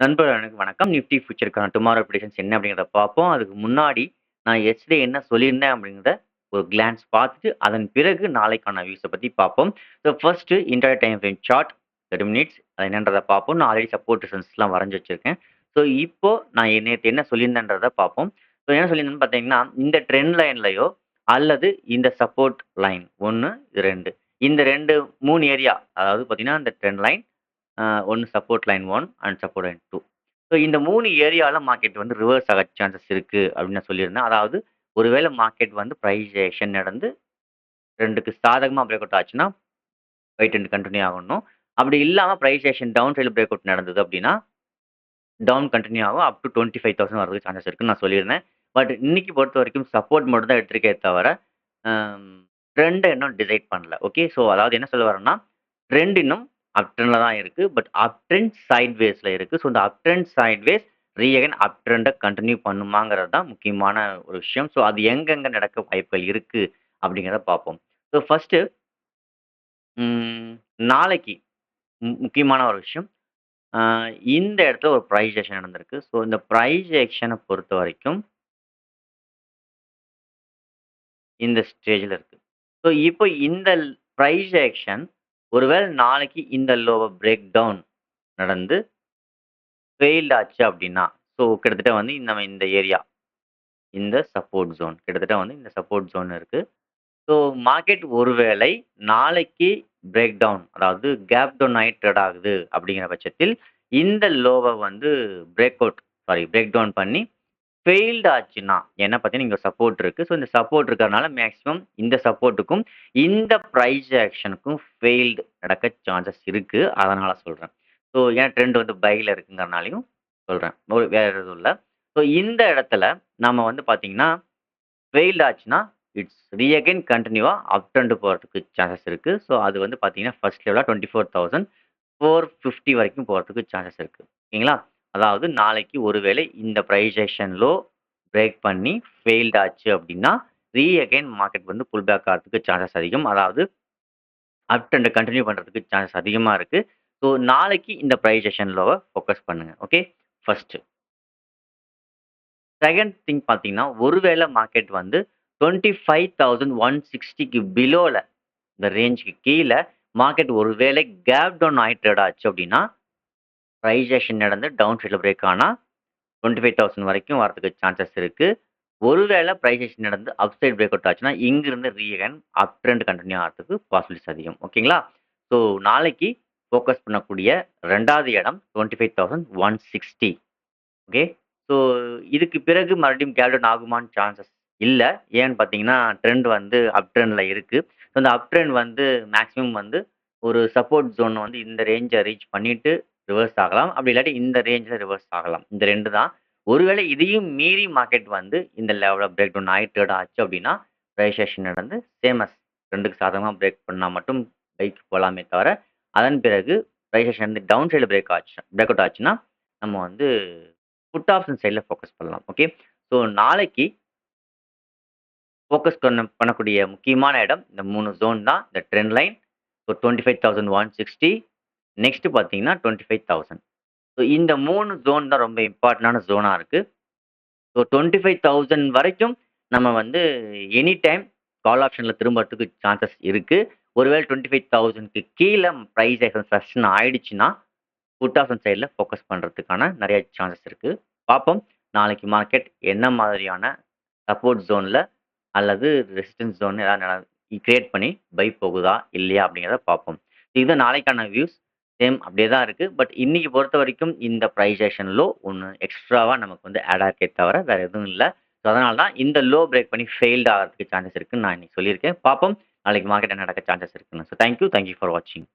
நண்பர்களுக்கு வணக்கம். Nifty ஃபியூச்சருக்கான tomorrow predictions என்ன அப்படிங்கிறத பார்ப்போம். அதுக்கு முன்னாடி நான் எஸ்டர்டே என்ன சொல்லியிருந்தேன் அப்படிங்கிறத ஒரு கிளான்ஸ் பார்த்துட்டு, அதன் பிறகு நாளைக்கான வியூஸ பத்தி பார்ப்போம். So first intraday time frame chart 30 minutes அது என்னன்றத பார்ப்போம். நான் ஆல்ரெடி சப்போர்ட் ரெசிஸ்டன்ஸ்லாம் வரைஞ்சு வச்சிருக்கேன். ஸோ இப்போ நான் நேத்து என்ன சொல்லியிருந்தேன்றத பார்ப்போம். ஸோ என்ன சொல்லியிருந்தேன்னு பார்த்தீங்கன்னா, இந்த ட்ரெண்ட் லைன்லயோ அல்லது இந்த சப்போர்ட் லைன் 1, 2 இந்த 2, 3 ஏரியா அதாவது பார்த்தீங்கன்னா, இந்த ட்ரெண்ட் லைன் ஒண்ணு support line 1 and support line 2. So இந்த 3 ஏரியால மார்க்கெட் வந்து ரிவர்ஸ் ஆக சான்சஸ் இருக்கு அப்படின்னு நான் சொல்லியிருந்தேன். அதாவது ஒருவேளை மார்க்கெட் வந்து பிரைஸ் ஆக்ஷன் நடந்து 2க்கு சாதகமா பிரேக் அவுட் ஆச்சுன்னா, பை ட்ரெண்ட் கன்டின்யூ ஆகணும். அப்படி இல்லாம பிரைஸ் ஆக்ஷன் டவுன் சைட்ல பிரேக் அவுட் நடந்தது அப்படின்னா, டவுன் கன்டின்யூ ஆகும். அப் டூ 25,000 வரதுக்கு சான்சஸ் இருக்குன்னு நான் சொல்லியிருந்தேன். பட் இன்னைக்கு பொறுத்தவரைக்கும் சப்போர்ட் மட்டும் தான் எடுத்திருக்கே தவிர, அம் ட்ரெண்ட இன்னும் டிசைட் பண்ணல. ஓகே. ஸோ அதாவது என்ன சொல்ல வரேன்னா, ட்ரெண்ட் இன்னும் அப் ட்ரெண்ட்ல தான் இருக்கு. பட் அப் ட்ரெண்ட் சைட்வேஸ்ல இருக்கு. ஸோ இந்த அப் ட்ரெண்ட் சைட்வேஸ் அகைன் அப் ட்ரெண்ட கன்டின்யூ பண்ணுமாங்கிறது தான் முக்கியமான ஒரு விஷயம். ஸோ அது எங்கெங்க நடக்க வாய்ப்புகள் இருக்கு அப்படிங்கிறத பார்ப்போம். ஸோ ஃபர்ஸ்ட்டு ம் நாளைக்கு முக்கியமான ஒரு விஷயம். அ இந்த இடத்துல ஒரு பிரைஸ் ஆக்ஷன் நடந்திருக்கு. ஸோ இந்த பிரைஸ் ஆக்ஷன பொறுத்தவரைக்கும் இந்த ஸ்டேஜ்ல இருக்கு. ஸோ இப்போ இந்த பிரைஸ் ஆக்ஷன் ஒருவேள நாளைக்கு இந்த லோவ பிரேக் டவுன் நடந்து ஃபெயில்ட் ஆச்சு அப்டின்னா, ஸோ கிட்டத்தட்ட வந்து நம்ம இந்த ஏரியா, இந்த சப்போர்ட் ஜோன் கிட்டத்தட்ட வந்து இந்த சப்போர்ட் ஜோன் இருக்கு. ஸோ மார்க்கெட் ஒருவேளை நாளைக்கு பிரேக் டவுன் அதாவது கேப் டவுன் ஆயி ட்ரேட் ஆகுது அப்படிங்கிற பட்சத்தில், இந்த லோவ வந்து பிரேக் டவுன் பண்ணி ஃபெயில்ட் ஆச்சுன்னா, ஏன்னா பார்த்தீங்கன்னா, இங்க சப்போர்ட் இருக்கு. ஸோ இந்த சப்போர்ட் இருக்கிறதுனால மேக்ஸிமம் இந்த சப்போர்ட்டுக்கும், இந்த பிரைஸ் ஆக்ஷனுக்கும் ஃபெயில்ட் நடக்க சான்சஸ் இருக்கு. அதனால சொல்றேன். ஸோ ஏன் ட்ரெண்ட் வந்து பைல இருக்குங்கிறனாலயும் சொல்றேன். வேற எதுவும் இல்ல. ஸோ இந்த இடத்துல நம்ம வந்து பார்த்தீங்கன்னா, ஃபெயில்ட் ஆச்சுன்னா, இட்ஸ் அகைன் கன்டினியூவா அப் ட்ரெண்ட் போறதுக்கு சான்சஸ் இருக்கு. ஸோ அது வந்து பார்த்தீங்கன்னா, ஃபர்ஸ்ட் லெவலா 24,450 வரைக்கும் போறதுக்கு சான்சஸ் இருக்கு. ஓகேங்களா? அதாவது நாளைக்கு ஒருவேளை இந்த பிரைஸ் ஆக்ஷன் லோ பிரேக் பண்ணி ஃபெயில்ட் ஆச்சு அப்படின்னா, அகைன் மார்க்கெட் வந்து புல் பேக் ஆகறதுக்கு சான்சஸ் அதிகம். அதாவது அப் ட்ரெண்ட கன்டின்யூ பண்றதுக்கு சான்சஸ் அதிகமா இருக்கு. ஸோ நாளைக்கு இந்த பிரைஸ் ஆக்ஷன் லோவ ஃபோக்கஸ் பண்ணுங்க. ஓகே. ஃபர்ஸ்ட். செகண்ட் திங் பார்த்தீங்கன்னா, ஒருவேளை மார்க்கெட் வந்து 25,160க்கு பிலோல இந்த ரேஞ்சுக்கு கீழ மார்க்கெட் ஒருவேளை கேப் டவுன் ஆயி ட்ரேட் ஆச்சு அப்படின்னா, பிரைஸ் ஆக்ஷன் நடந்து டவுன் சைட்ல பிரேக் ஆனா 25,000 வரைக்கும் வரதுக்கு சான்சஸ் இருக்கு. ஒருவேளை பிரைஸ் ஆக்ஷன் நடந்து அப் சைட் பிரேக் அவுட் ஆச்சுன்னா, இங்கிருந்து அகைன் அப் ட்ரெண்ட் கன்டின்யூ ஆகறதுக்கு பாசிபிலிட்டிஸ் அதிகம். ஓகேங்களா? ஸோ நாளைக்கு ஃபோக்கஸ் பண்ணக்கூடிய 2வது இடம் 25,160. ஓகே. ஸோ இதுக்கு பிறகு மறுபடியும் கேப் டவுன் ஆகுமான்னு சான்சஸ் இல்ல. ஏன்னு பார்த்தீங்கன்னா, ட்ரெண்ட் வந்து அப் ட்ரெண்ட்ல இருக்கு. ஸோ இந்த அப் ட்ரெண்ட் வந்து மேக்ஸிமம் வந்து ஒரு சப்போர்ட் ஜோன் வந்து இந்த ரேஞ்ச ரீச் பண்ணிட்டு ரிவர்ஸ் ஆகலாம். அப்படி இல்லாட்டி இந்த ரேஞ்ச்ல ரிவர்ஸ் ஆகலாம். இந்த 2 தான். ஒருவேளை இதையும் மீறி மார்க்கெட் வந்து இந்த லெவல்ல பிரேக் டவுன் ஆயி ட்ரேட் ஆச்சு அப்படின்னா, பிரைஸ் ஆக்ஷன் நடந்து சேம் அஸ் 2க்கு சாதகமா பிரேக் பண்ணா மட்டும் பைக்கு போலாமே தவிர, அதன் பிறகு பிரைஸ் ஆக்ஷன் வந்து டவுன் சைட்ல பிரேக் அவுட் ஆச்சுன்னா, நம்ம வந்து புட் ஆப்ஷன் சைட்ல ஃபோக்கஸ் பண்ணலாம். ஓகே. ஸோ நாளைக்கு ஃபோக்கஸ் பண்ணக்கூடிய முக்கியமான இடம் இந்த 3 ஜோன் தான். இந்த ட்ரெண்ட் லைன். ஸோ 25,160 நெக்ஸ்ட் பார்த்தீங்கன்னா 25,000. ஸோ இந்த 3 ஜோன் தான் ரொம்ப இம்பார்ட்டன்டான ஜோனா இருக்கு. ஸோ 25,000 வரைக்கும் நம்ம வந்து எனி டைம் கால் ஆப்ஷன்ல திரும்பறதுக்கு சான்சஸ் இருக்கு. ஒருவேளை 25,000க்கு கீழ பிரைஸ் ஆக்ஷன் சஸ்டெயின் ஆயிடுச்சுன்னா, புட் ஆப்ஷன் சைட்ல ஃபோக்கஸ் பண்றதுக்கான நெறைய சான்சஸ் இருக்கு. பார்ப்போம். நாளைக்கு மார்க்கெட் என்ன மாதிரியான சப்போர்ட் ஜோன்ல அல்லது ரெசிஸ்டன்ஸ் ஜோன் ஏதாவது கிரியேட் பண்ணி பை போகுதா? இல்லையா? அப்படிங்கிறத பார்ப்போம். இது நாளைக்கான வியூஸ் சேம் அப்படியே தான் இருக்கு. பட் இன்னைக்கு பொறுத்தவரைக்கும் இந்த பிரைஸ் ஆக்ஷன் லோ ஒண்ணு எக்ஸ்ட்ராவா நமக்கு வந்து ஆட் ஆயிருக்கே தவிர வேற எதுவும் இல்ல. ஸோ அதனால தான் இந்த லோ பிரேக் பண்ணி ஃபெயில்ட் ஆகறதுக்கு சான்சஸ் இருக்குன்னு நான் இன்னைக்கு சொல்லியிருக்கேன். பார்ப்போம். நாளைக்கு மார்க்கெட் என்ன நடக்க சான்சஸ் இருக்குன்னு. ஸோ தேங்க் யூ ஃபார் வாட்சிங்.